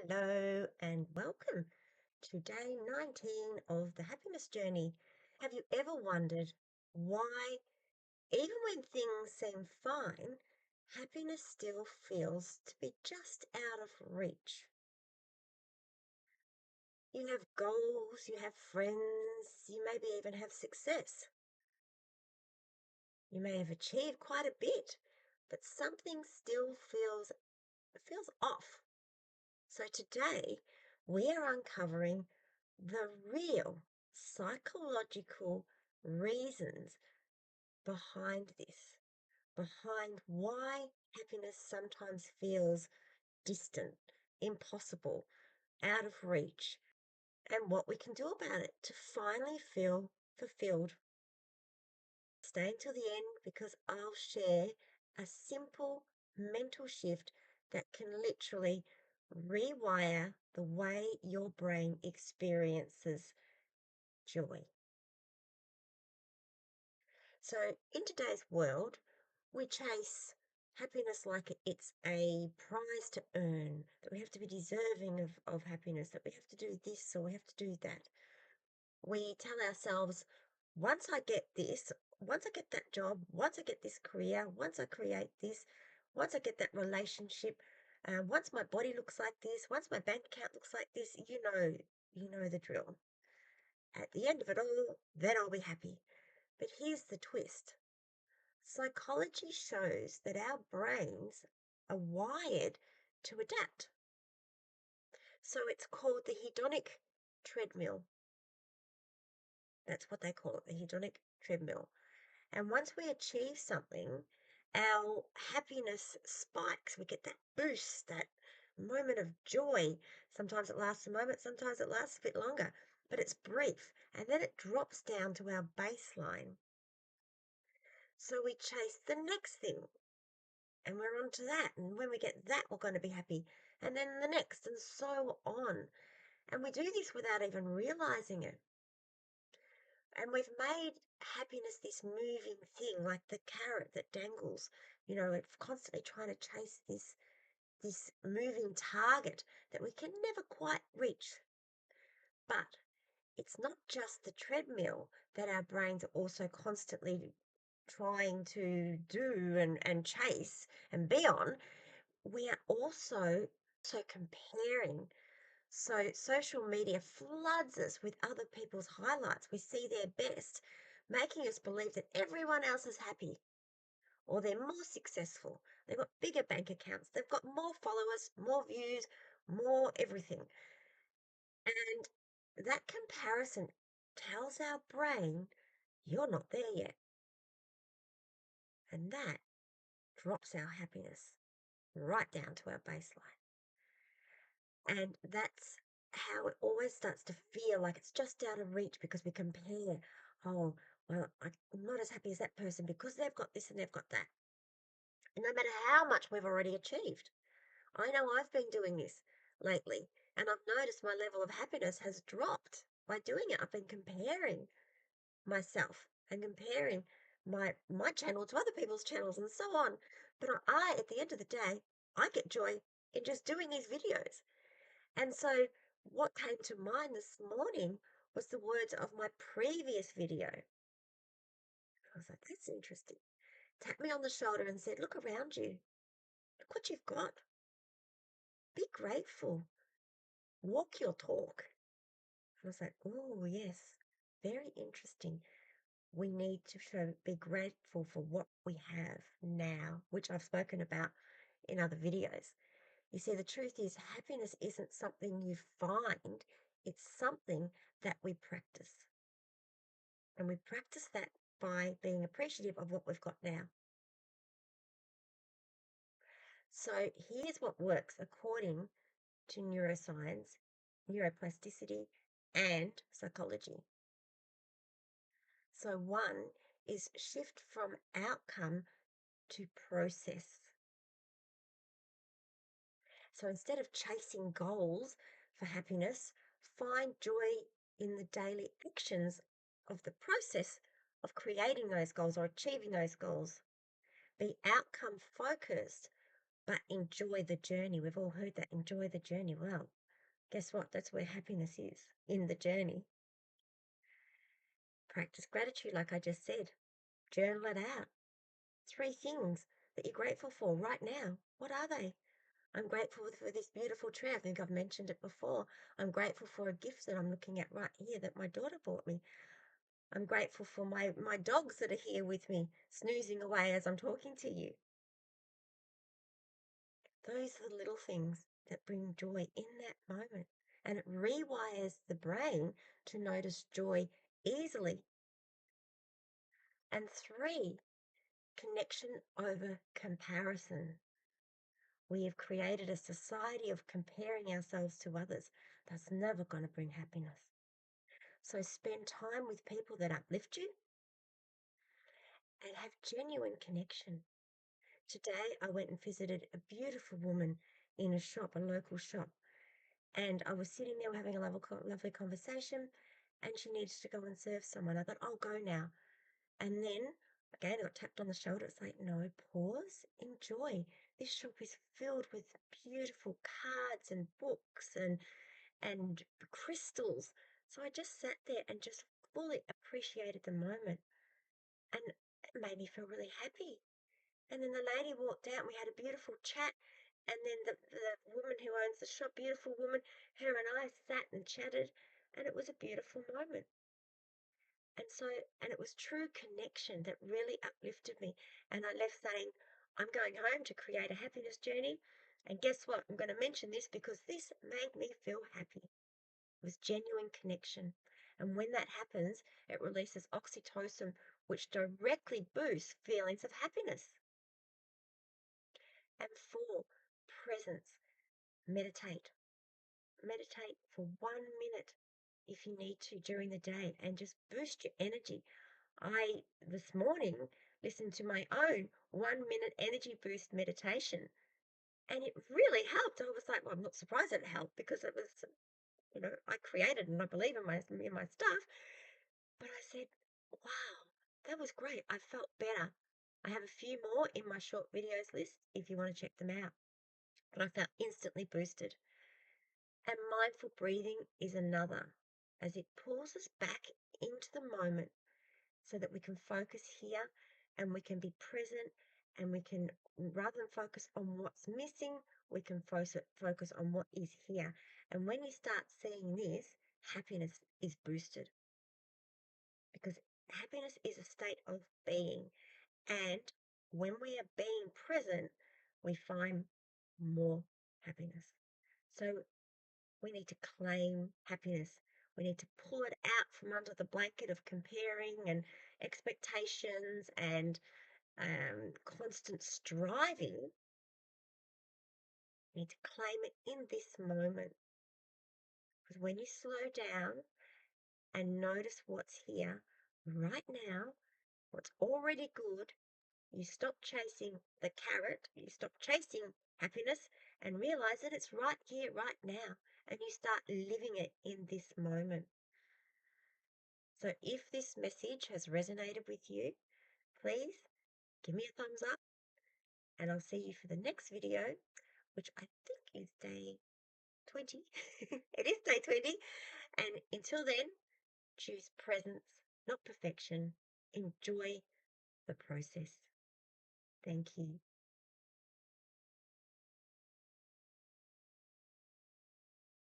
Hello and welcome to day 19 of the happiness journey. Have you ever wondered why, even when things seem fine, happiness still feels to be just out of reach? You have goals, you have friends, you maybe even have success. You may have achieved quite a bit, but something still feels off. So today we are uncovering the real psychological reasons behind this, behind why happiness sometimes feels distant, impossible, out of reach, and what we can do about it to finally feel fulfilled. Stay until the end because I'll share a simple mental shift that can literally rewire the way your brain experiences joy. So, in today's world, we chase happiness like it's a prize to earn, that we have to be deserving of happiness, that we have to do this or we have to do that. We tell ourselves, once I get this, once I get that job, once I get this career, once I create this, once I get that relationship, once my body looks like this, once my bank account looks like this, you know the drill. At the end of it all, then I'll be happy. But here's the twist. Psychology shows that our brains are wired to adapt. So it's called the hedonic treadmill. That's what they call it, the hedonic treadmill. And once we achieve something, our happiness spikes. We get that boost, that moment of joy. Sometimes it lasts a moment, sometimes it lasts a bit longer, but it's brief. And then it drops down to our baseline. So we chase the next thing and we're on to that. And when we get that, we're going to be happy. And then the next, and so on. And we do this without even realizing it. And we've made happiness this moving thing, like the carrot that dangles. It's constantly trying to chase this moving target that we can never quite reach. But it's not just the treadmill that our brains are also constantly trying to do and chase and be on. We are also comparing. So social media floods us with other people's highlights. We see their best, making us believe that everyone else is happy or they're more successful. They've got bigger bank accounts. They've got more followers, more views, more everything. And that comparison tells our brain, you're not there yet. And that drops our happiness right down to our baseline. And that's how it always starts to feel like it's just out of reach because we compare. Oh, well, I'm not as happy as that person because they've got this and they've got that. And no matter how much we've already achieved, I know I've been doing this lately and I've noticed my level of happiness has dropped by doing it. I've been comparing myself and comparing my channel to other people's channels and so on. But at the end of the day, I get joy in just doing these videos. And so what came to mind this morning was the words of my previous video. I was like, that's interesting. Tapped me on the shoulder and said, look around you. Look what you've got. Be grateful. Walk your talk. I was like, oh, yes, very interesting. We need to be grateful for what we have now, which I've spoken about in other videos. You see, the truth is, happiness isn't something you find, it's something that we practice. And we practice that by being appreciative of what we've got now. So here's what works according to neuroscience, neuroplasticity, and psychology. So one is shift from outcome to process. So instead of chasing goals for happiness, find joy in the daily actions of the process of creating those goals or achieving those goals. Be outcome focused but enjoy the journey. We've all heard that, enjoy the journey. Well, guess what? That's where happiness is, in the journey. Practice gratitude, like I just said. Journal it out. 3 things that you're grateful for right now. What are they? I'm grateful for this beautiful tree. I think I've mentioned it before. I'm grateful for a gift that I'm looking at right here that my daughter bought me. I'm grateful for my dogs that are here with me, snoozing away as I'm talking to you. Those are the little things that bring joy in that moment. And it rewires the brain to notice joy easily. And 3, connection over comparison. We have created a society of comparing ourselves to others. That's never going to bring happiness. So spend time with people that uplift you and have genuine connection. Today, I went and visited a beautiful woman in a shop, a local shop, and I was sitting there having a lovely conversation, and she needed to go and serve someone. I thought, I'll go now. And then again, I got tapped on the shoulder. It's like, no, pause, enjoy. This shop is filled with beautiful cards and books and crystals. So I just sat there and just fully appreciated the moment, and it made me feel really happy. And then the lady walked out and we had a beautiful chat. And then the woman who owns the shop, beautiful woman, her and I sat and chatted, and it was a beautiful moment. And it was true connection that really uplifted me. And I left saying, I'm going home to create a happiness journey. And guess what? I'm going to mention this because this made me feel happy. It was genuine connection. And when that happens, it releases oxytocin, which directly boosts feelings of happiness. And 4, presence. Meditate. Meditate for 1 minute if you need to during the day and just boost your energy. I, this morning, listened to my own 1 minute energy boost meditation, and it really helped. I was like, well, I'm not surprised that it helped because it was, I created and I believe in my stuff. But I said, wow, that was great. I felt better. I have a few more in my short videos list if you want to check them out. But I felt instantly boosted. And mindful breathing is another, as it pulls us back into the moment so that we can focus here and we can be present, and we can, rather than focus on what's missing, we can focus on what is here. And when you start seeing this, happiness is boosted, because happiness is a state of being. And when we are being present, we find more happiness. So we need to claim happiness. We need to pull it out from under the blanket of comparing and expectations and constant striving. We need to claim it in this moment. Because when you slow down and notice what's here right now, what's already good, you stop chasing the carrot, you stop chasing happiness and realize that it's right here, right now, and you start living it in this moment. So if this message has resonated with you, please give me a thumbs up, and I'll see you for the next video, which I think is day 20. It is day 20. And until then, choose presence, not perfection. Enjoy the process. Thank you.